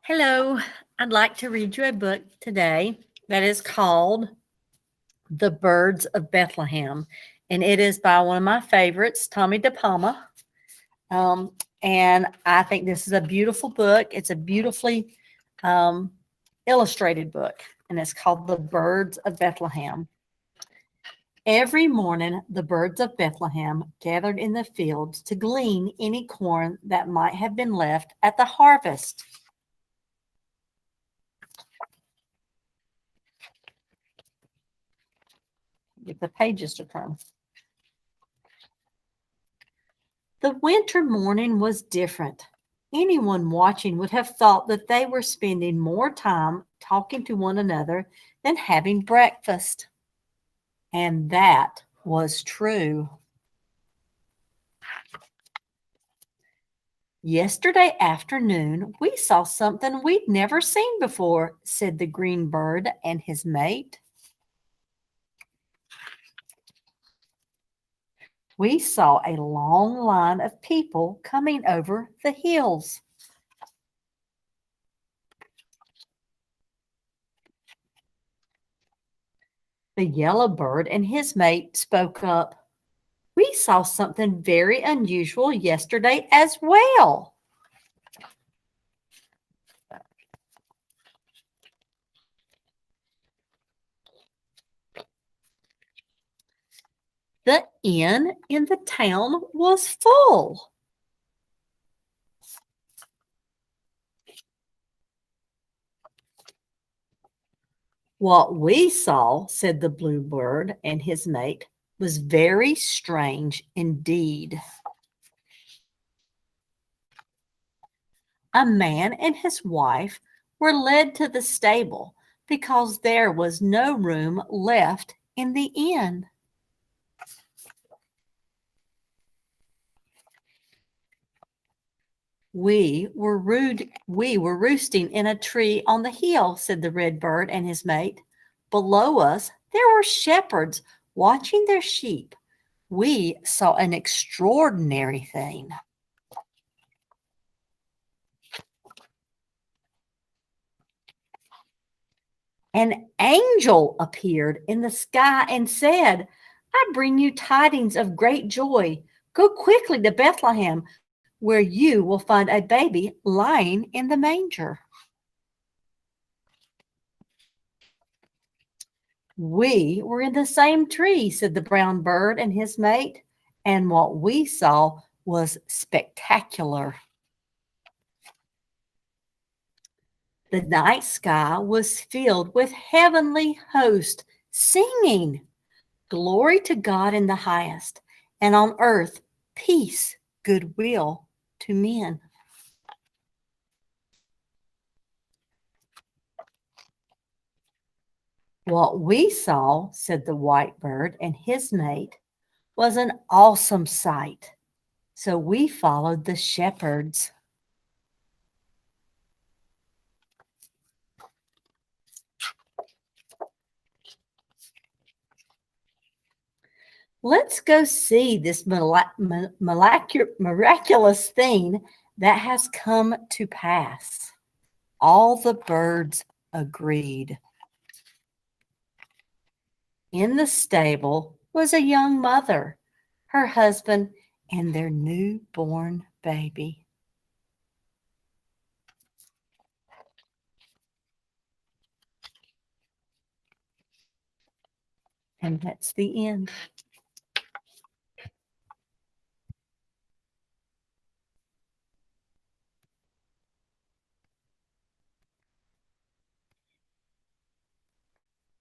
Hello, I'd like to read you a book today that is called The Birds of Bethlehem, and it is by one of my favorites, Tommy DePalma. Um, and I think this is a beautiful book. It's a beautifully um, illustrated book, and it's called The Birds of Bethlehem. Every morning, the birds of Bethlehem gathered in the fields to glean any corn that might have been left at the harvest. Get the pages to turn. The winter morning was different. Anyone watching would have thought that they were spending more time talking to one another than having breakfast. And that was true. Yesterday afternoon, we saw something we'd never seen before, said the green bird and his mate. We saw a long line of people coming over the hills. The yellow bird and his mate spoke up. We saw something very unusual yesterday as well. The inn in the town was full. What we saw, said the bluebird and his mate, was very strange indeed. A man and his wife were led to the stable because there was no room left in the inn. We were roosting in a tree on the hill, said the red bird and his mate. Below us, there were shepherds watching their sheep. We saw an extraordinary thing. An angel appeared in the sky and said, I bring you tidings of great joy. Go quickly to Bethlehem, where you will find a baby lying in the manger. We were in the same tree, said the brown bird and his mate, and what we saw was spectacular. The night sky was filled with heavenly hosts singing, Glory to God in the highest, and on earth peace, goodwill to men. What we saw, said the white bird and his mate, was an awesome sight. So we followed the shepherds. Let's go see this miraculous thing that has come to pass. All the birds agreed. In the stable was a young mother, her husband, and their newborn baby. And that's the end.